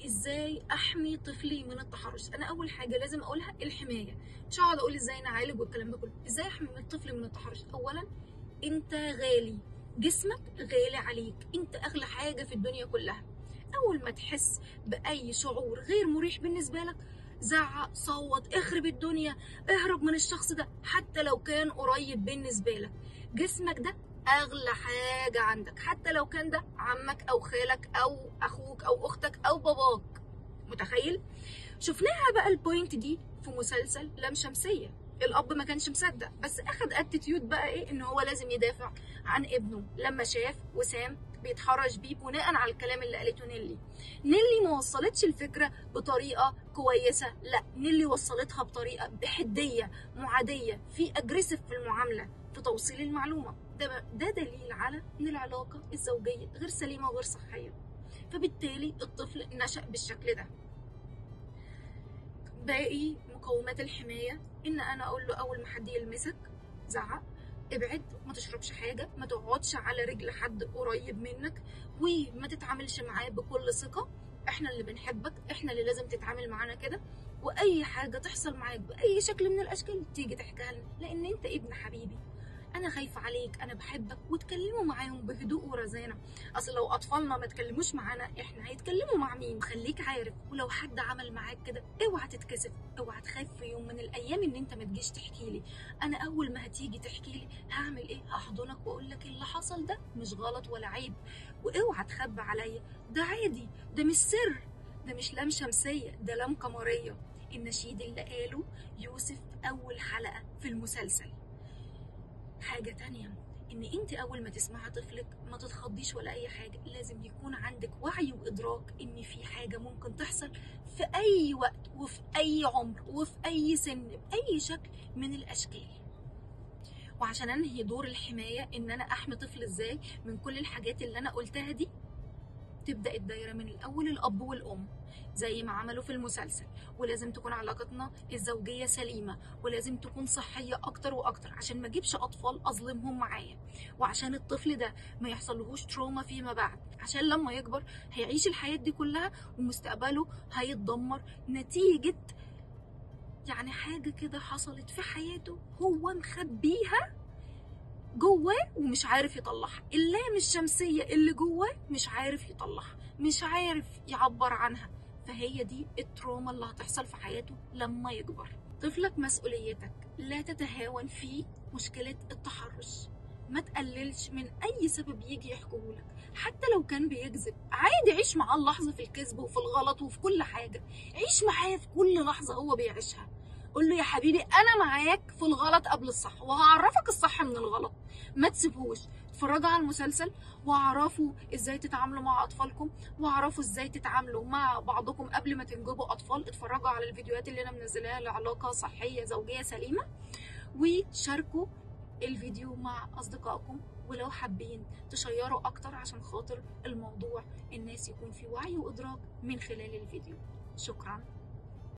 ازاي احمي طفلي من التحرش. انا اول حاجه لازم اقولها الحمايه، مش هقعد اقول ازاي نعالج والكلام ده كله. ازاي احمي الطفل من التحرش؟ اولا انت غالي، جسمك غالي عليك، انت اغلى حاجه في الدنيا كلها. اول ما تحس باي شعور غير مريح بالنسبه لك، زعق، صوت، اخرب الدنيا، اهرب من الشخص ده حتى لو كان قريب بالنسبه لك. جسمك ده اغلى حاجه عندك، حتى لو كان ده عمك او خالك او اخوك او اختك او باباك. متخيل؟ شفناها بقى البوينت دي في مسلسل لام شمسيه. الاب ما كانش مصدق، بس اخد اتيتيود بقى ايه، ان هو لازم يدافع عن ابنه لما شاف وسام بيتحرش بيه بناء على الكلام اللي قالته نيلي. نيلي ما وصلتش الفكره بطريقه كويسه، لا، نيلي وصلتها بطريقه بحديه معاديه، في اجريسيف في المعامله، في توصيل المعلومه. ده دليل على ان العلاقه الزوجيه غير سليمه وغير صحيه، فبالتالي الطفل نشأ بالشكل ده. باقي مقومات الحمايه ان انا اقول له اول ما حد يلمسك زعق، ابعد، ما تشربش حاجه، ما تقعدش على رجل حد قريب منك، وما تتعاملش معاه بكل ثقه. احنا اللي بنحبك، احنا اللي لازم تتعامل معانا كده، واي حاجه تحصل معاك باي شكل من الاشكال تيجي تحكيها لنا، لان انت ابن حبيبي، انا خايفه عليك، انا بحبك. وتكلموا معاهم بهدوء ورزانه. اصل لو اطفالنا ما تكلموش معانا، احنا هيتكلموا مع مين؟ خليك عارف، ولو حد عمل معاك كده اوعى تتكسف، اوعى تخاف في يوم من الايام ان انت ما تجيش تحكي لي. انا اول ما هتيجي تحكي لي هعمل ايه؟ هحضنك واقول لك اللي حصل ده مش غلط ولا عيب، واوعى تخبي عليا، ده عادي، ده مش سر، ده مش لام شمسيه، ده لام قمريه، النشيد اللي قاله يوسف اول حلقه في المسلسل. حاجة تانية، ان انت اول ما تسمعي طفلك ما تتخضيش ولا اي حاجة، لازم يكون عندك وعي وادراك ان في حاجة ممكن تحصل في اي وقت وفي اي عمر وفي اي سن باي شكل من الاشكال. وعشان انهي دور الحماية ان انا احمي طفل ازاي من كل الحاجات اللي انا قلتها دي، تبدأ الدايرة من الأول الأب والأم زي ما عملوا في المسلسل، ولازم تكون علاقتنا الزوجية سليمة، ولازم تكون صحية أكتر وأكتر عشان ما أجيبش أطفال أظلمهم معايا، وعشان الطفل ده ما يحصلهوش تروما فيما بعد، عشان لما يكبر هيعيش الحياة دي كلها ومستقبله هيتدمر نتيجة يعني حاجة كده حصلت في حياته هو مخبيها جواه ومش عارف يطلعها. اللام الشمسية اللي جواه مش عارف يطلعها، مش عارف يعبر عنها، فهي دي التروما اللي هتحصل في حياته لما يكبر. طفلك مسؤوليتك، لا تتهاون في مشكلة التحرش، ما تقللش من اي سبب يجي يحكوهولك، حتى لو كان بيكذب عادي، عيش معاه اللحظة في الكذب وفي الغلط وفي كل حاجة، عيش معاه في كل لحظة هو بيعيشها. قول له يا حبيبي انا معاك في الغلط قبل الصح، وهعرفك الصح من الغلط. ما تسيبهوش، اتفرجوا على المسلسل واعرفوا ازاي تتعاملوا مع اطفالكم، واعرفوا ازاي تتعاملوا مع بعضكم قبل ما تنجبوا اطفال. اتفرجوا على الفيديوهات اللي انا منزلاها لعلاقه صحيه زوجيه سليمه، وشاركوا الفيديو مع اصدقائكم، ولو حابين تشيروا اكتر عشان خاطر الموضوع الناس يكون في وعي وادراك من خلال الفيديو. شكرا.